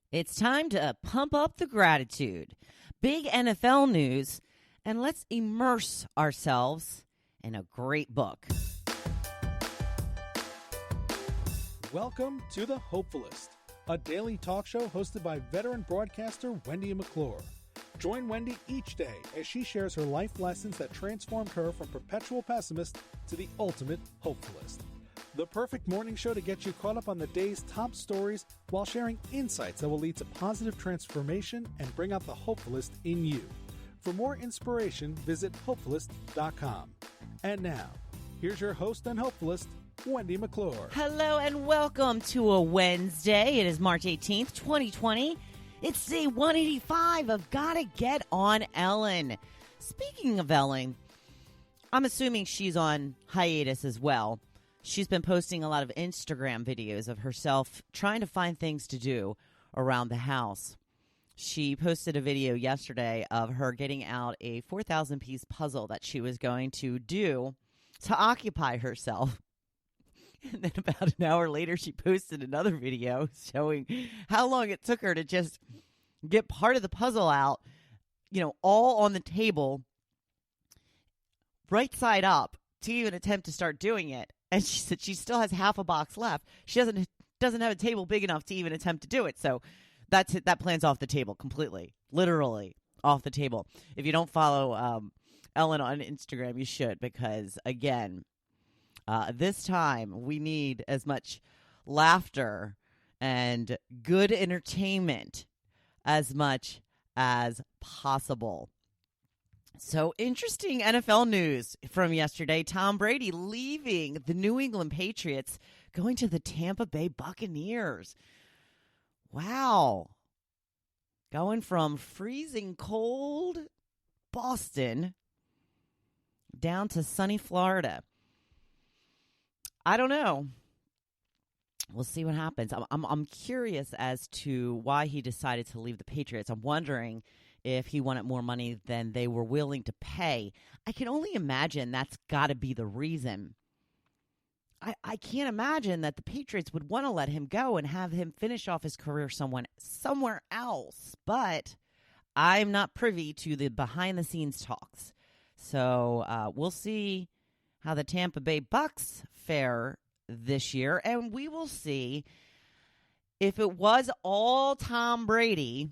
It's time to pump up the gratitude. Big NFL news, and let's immerse ourselves in a great book. Welcome to the Hopefulist, a daily talk show hosted by veteran broadcaster Wendy McClure. Join Wendy each day as she shares her life lessons that transformed her from perpetual pessimist to the ultimate hopefulist. The perfect morning show to get you caught up on the day's top stories while sharing insights that will lead to positive transformation and bring out the hopefulist in you. For more inspiration, visit hopefulist.com. And now, here's your host and hopefulist, Wendy McClure. Hello and welcome to a Wednesday. It is March 18th, 2020. It's day 185 of Gotta Get on Ellen. Speaking of Ellen, I'm assuming she's on hiatus as well. She's been posting a lot of Instagram videos of herself trying to find things to do around the house. She posted a video yesterday of her getting out a 4,000-piece puzzle that she was going to do to occupy herself. And then about an hour later, she posted another video showing how long it took her to just get part of the puzzle out, all on the table, right side up, to even attempt to start doing it. And she said she still has half a box left. She doesn't have a table big enough to even attempt to do it. So that's it. That plan's off the table completely, literally off the table. If you don't follow Ellen on Instagram, you should, because again, this time we need as much laughter and good entertainment as much as possible. So interesting NFL news from yesterday. Tom Brady leaving the New England Patriots, going to the Tampa Bay Buccaneers. Wow. Going from freezing cold Boston down to sunny Florida. I don't know. We'll see what happens. I'm curious as to why he decided to leave the Patriots. I'm wondering if he wanted more money than they were willing to pay. I can only imagine that's got to be the reason. I can't imagine that the Patriots would want to let him go and have him finish off his career somewhere else. But I'm not privy to the behind-the-scenes talks. So we'll see how the Tampa Bay Bucks fare this year. And we will see if it was all Tom Brady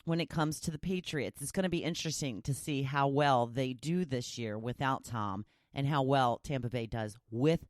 when it comes to the Patriots. It's going to be interesting to see how well they do this year without Tom and how well Tampa Bay does with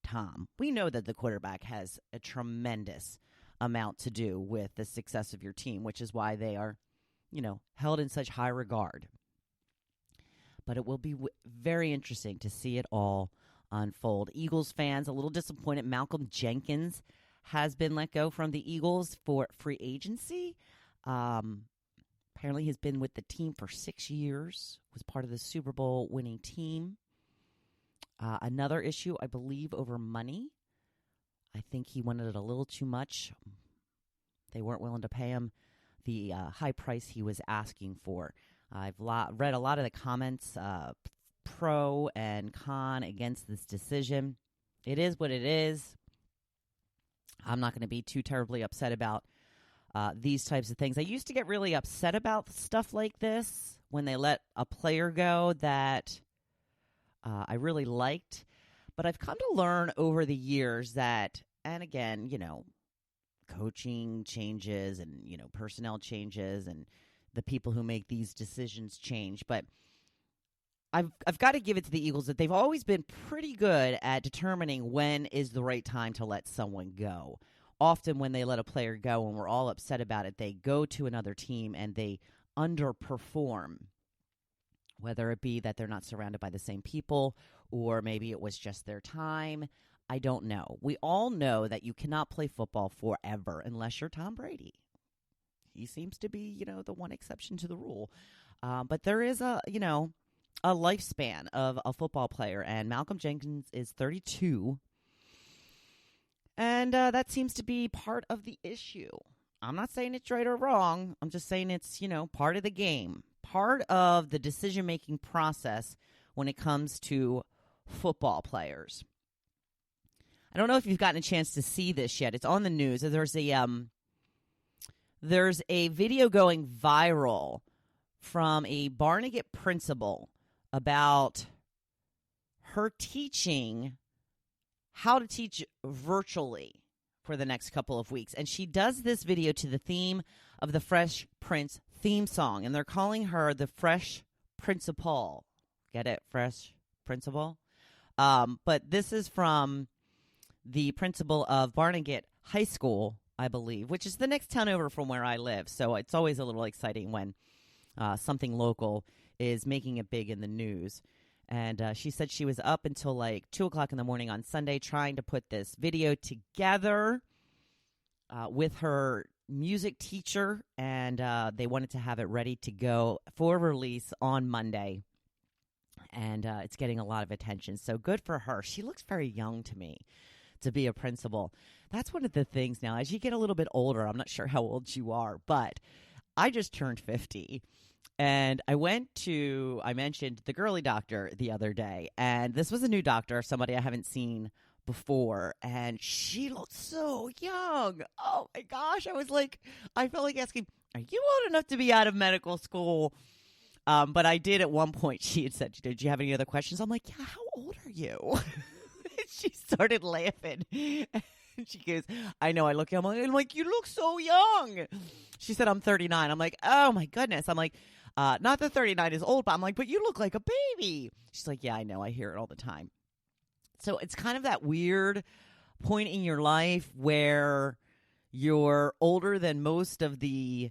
Tom. We know that the quarterback has a tremendous amount to do with the success of your team, which is why they are, held in such high regard. But it will be very interesting to see it all unfold. Eagles fans, a little disappointed. Malcolm Jenkins has been let go from the Eagles for free agency. Apparently he's been with the team for 6 years, was part of the Super Bowl winning team. Another issue, I believe, over money. I think he wanted it a little too much. They weren't willing to pay him the high price he was asking for. I've read a lot of the comments, pro and con against this decision. It is what it is. I'm not going to be too terribly upset about these types of things. I used to get really upset about stuff like this when they let a player go that I really liked. But I've come to learn over the years that, and again, coaching changes and, personnel changes and the people who make these decisions change. But I've got to give it to the Eagles that they've always been pretty good at determining when is the right time to let someone go. Often when they let a player go and we're all upset about it, they go to another team and they underperform, whether it be that they're not surrounded by the same people or maybe it was just their time. I don't know. We all know that you cannot play football forever unless you're Tom Brady. He seems to be, the one exception to the rule. But there is a lifespan of a football player, and Malcolm Jenkins is 32. And that seems to be part of the issue. I'm not saying it's right or wrong. I'm just saying it's, part of the game, part of the decision-making process when it comes to football players. I don't know if you've gotten a chance to see this yet. It's on the news. There's a there's a video going viral from a Barnegat principal about her teaching how to teach virtually for the next couple of weeks. And she does this video to the theme of the Fresh Prince theme song. And they're calling her the Fresh Princ-apal. Get it? Fresh Principal? But this is from the principal of Barnegat High School, I believe, which is the next town over from where I live. So it's always a little exciting when something local is making it big in the news. And she said she was up until like 2 o'clock in the morning on Sunday trying to put this video together with her music teacher. And they wanted to have it ready to go for release on Monday. And it's getting a lot of attention. So good for her. She looks very young to me to be a principal. That's one of the things now. As you get a little bit older, I'm not sure how old you are, but I just turned 50. And I mentioned the girly doctor the other day, and this was a new doctor, somebody I haven't seen before, and she looked so young. Oh my gosh. I felt like asking, are you old enough to be out of medical school? But I did at one point. She had said, did you have any other questions? I'm like, yeah, how old are you? And she started laughing. And she goes, I know, I look young. I'm like, you look so young. She said, I'm 39. I'm like, oh my goodness. I'm like, not that 39 is old, but I'm like, but you look like a baby. She's like, yeah, I know. I hear it all the time. So it's kind of that weird point in your life where you're older than most of the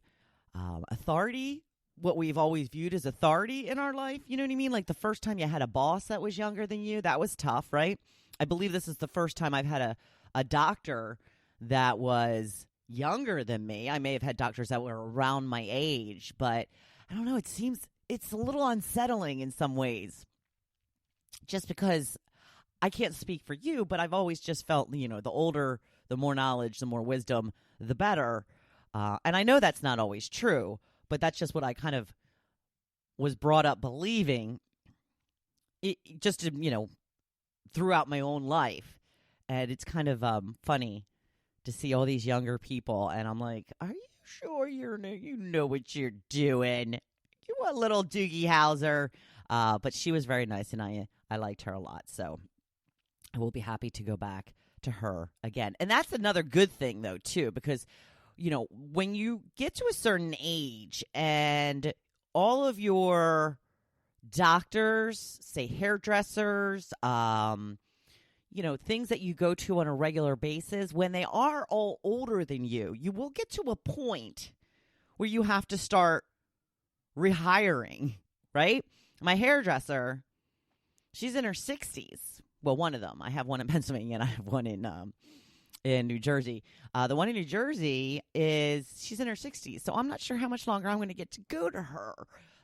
authority, what we've always viewed as authority in our life. You know what I mean? Like the first time you had a boss that was younger than you, that was tough, right? I believe this is the first time I've had a doctor that was younger than me. I may have had doctors that were around my age, but I don't know. It seems it's a little unsettling in some ways, just because I can't speak for you, but I've always just felt, the older, the more knowledge, the more wisdom, the better. And I know that's not always true, but that's just what I kind of was brought up believing throughout my own life. And it's kind of funny to see all these younger people. And I'm like, are you sure you know what you're doing? You want little Doogie Howser. But she was very nice, and I liked her a lot. So I will be happy to go back to her again. And that's another good thing, though, too, because, when you get to a certain age and all of your doctors, say hairdressers, things that you go to on a regular basis, when they are all older than you will get to a point where you have to start rehiring, right? My hairdresser, she's in her 60s. Well, one of them. I have one in Pennsylvania and I have one in New Jersey. The one in New Jersey she's in her 60s. So I'm not sure how much longer I'm going to get to go to her.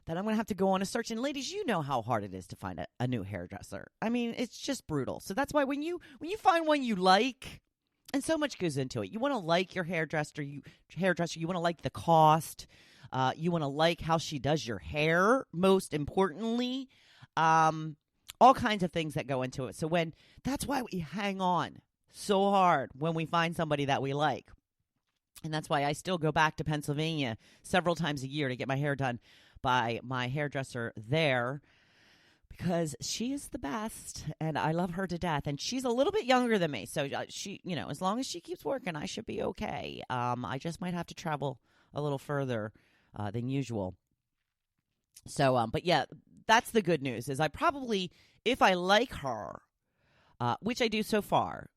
That I'm going to have to go on a search. And ladies, you know how hard it is to find a new hairdresser. I mean, it's just brutal. So that's why when you find one you like, and so much goes into it. You want to like your hairdresser. You want to like the cost. You want to like how she does your hair, most importantly. All kinds of things that go into it. So that's why we hang on so hard when we find somebody that we like. And that's why I still go back to Pennsylvania several times a year to get my hair done by my hairdresser there, because she is the best and I love her to death. And she's a little bit younger than me. So she, as long as she keeps working, I should be okay. I just might have to travel a little further than usual. So, but yeah, that's the good news is I probably, if I like her, which I do so far,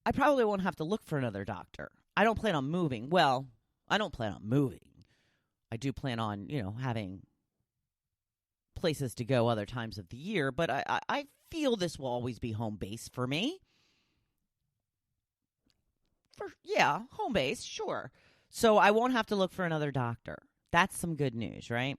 I probably won't have to look for another doctor. I don't plan on moving. Well, I don't plan on moving. I do plan on, having places to go other times of the year, but I feel this will always be home base for me. Home base, sure. So I won't have to look for another doctor. That's some good news, right?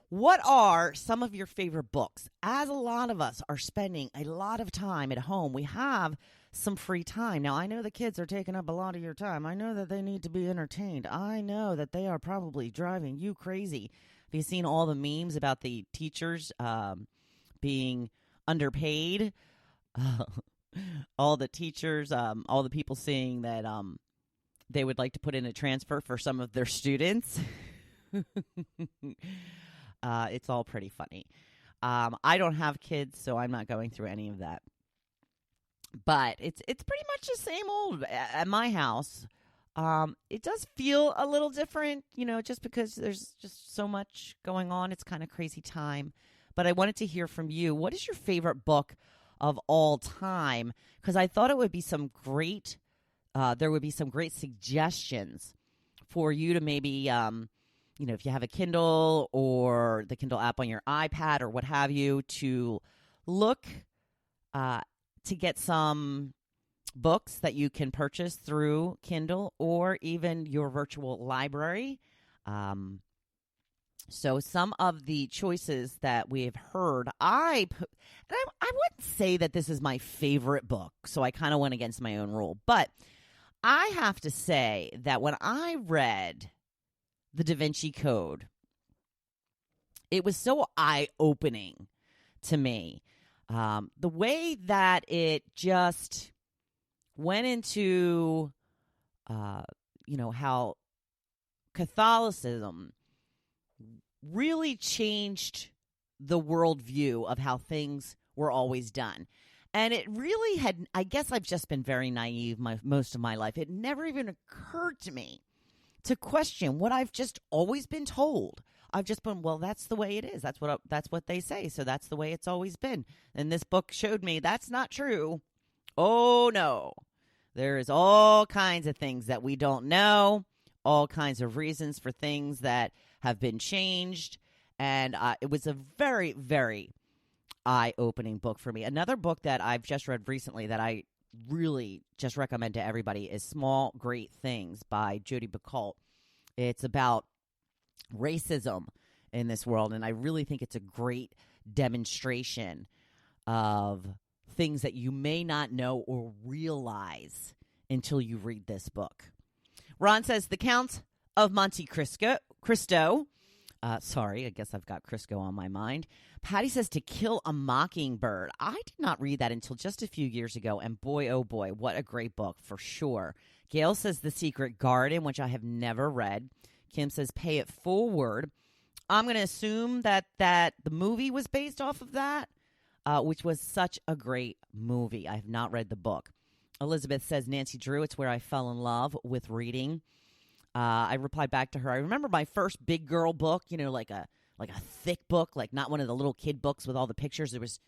What are some of your favorite books? As a lot of us are spending a lot of time at home, we have some free time. Now, I know the kids are taking up a lot of your time. I know that they need to be entertained. I know that they are probably driving you crazy. Have you seen all the memes about the teachers being underpaid? All the teachers, all the people saying that they would like to put in a transfer for some of their students. It's all pretty funny. I don't have kids, so I'm not going through any of that. But it's pretty much the same old at my house. It does feel a little different, just because there's just so much going on. It's kind of crazy time. But I wanted to hear from you. What is your favorite book of all time? Because I thought it would be there would be some great suggestions for you to maybe, if you have a Kindle or the Kindle app on your iPad or what have you, to look to get some books that you can purchase through Kindle or even your virtual library. So some of the choices that we have heard, I wouldn't say that this is my favorite book, so I kind of went against my own rule. But I have to say that when I read The Da Vinci Code, it was so eye-opening to me. The way that it just went into, how Catholicism really changed the worldview of how things were always done. And it really had, I guess I've just been very naive most of my life. It never even occurred to me to question what I've just always been told. I've just been, well, that's the way it is. That's what they say. So that's the way it's always been. And this book showed me that's not true. Oh, no. There is all kinds of things that we don't know, all kinds of reasons for things that have been changed. And it was a very, very eye-opening book for me. Another book that I've just read recently that I really just recommend to everybody is Small Great Things by Jodi Picoult. It's about racism in this world, and I really think it's a great demonstration of things that you may not know or realize until you read this book. Ron says, The Count of Monte Cristo. Sorry, I guess I've got Crisco on my mind. Patty says To Kill a Mockingbird. I did not read that until just a few years ago, and boy, oh boy, what a great book for sure. Gail says The Secret Garden, which I have never read. Kim says Pay It Forward. I'm going to assume that the movie was based off of that, which was such a great movie. I have not read the book. Elizabeth says Nancy Drew. It's where I fell in love with reading. I replied back to her. I remember my first big girl book, like a thick book, like not one of the little kid books with all the pictures. There was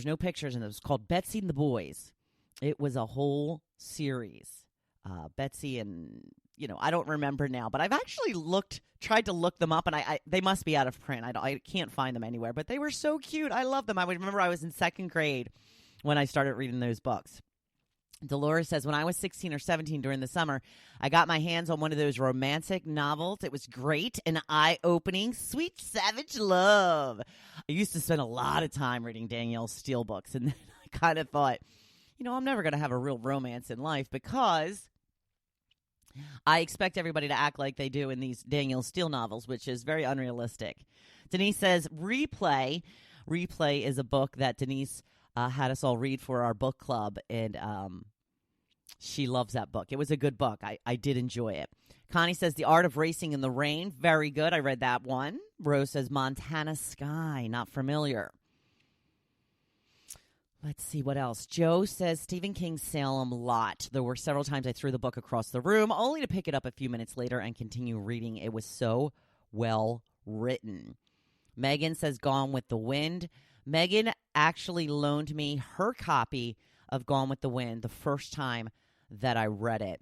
no pictures, and it was called Betsy and the Boys. It was a whole series. Betsy and, I don't remember now, but I've actually tried to look them up, and they must be out of print. I can't find them anywhere, but they were so cute. I love them. I remember I was in second grade when I started reading those books. Dolores says, when I was 16 or 17 during the summer, I got my hands on one of those romantic novels. It was great and eye-opening. Sweet Savage Love. I used to spend a lot of time reading Danielle Steele books, and then I kind of thought, I'm never going to have a real romance in life because I expect everybody to act like they do in these Danielle Steele novels, which is very unrealistic. Denise says, Replay. Replay is a book that Denise had us all read for our book club, and she loves that book. It was a good book. I did enjoy it. Connie says The Art of Racing in the Rain. Very good. I read that one. Rose says Montana Sky. Not familiar. Let's see what else. Joe says Stephen King's Salem Lot. There were several times I threw the book across the room, only to pick it up a few minutes later and continue reading. It was so well written. Megan says Gone with the Wind. Megan actually loaned me her copy of Gone with the Wind the first time that I read it.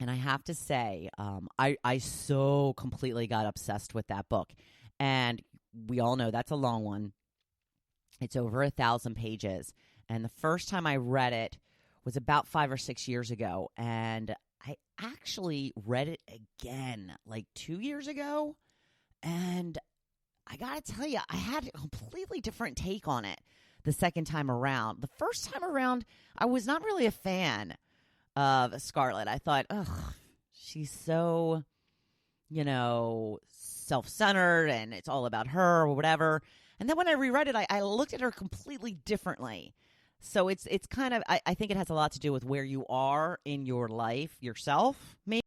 And I have to say, I so completely got obsessed with that book. And we all know that's a long one. It's over 1,000 pages. And the first time I read it was about 5 or 6 years ago. And I actually read it again like 2 years ago. And I got to tell you, I had a completely different take on it the second time around. The first time around, I was not really a fan of Scarlett. I thought, she's so, self-centered and it's all about her or whatever. And then when I reread it, I looked at her completely differently. So it's kind of, I think it has a lot to do with where you are in your life yourself, maybe.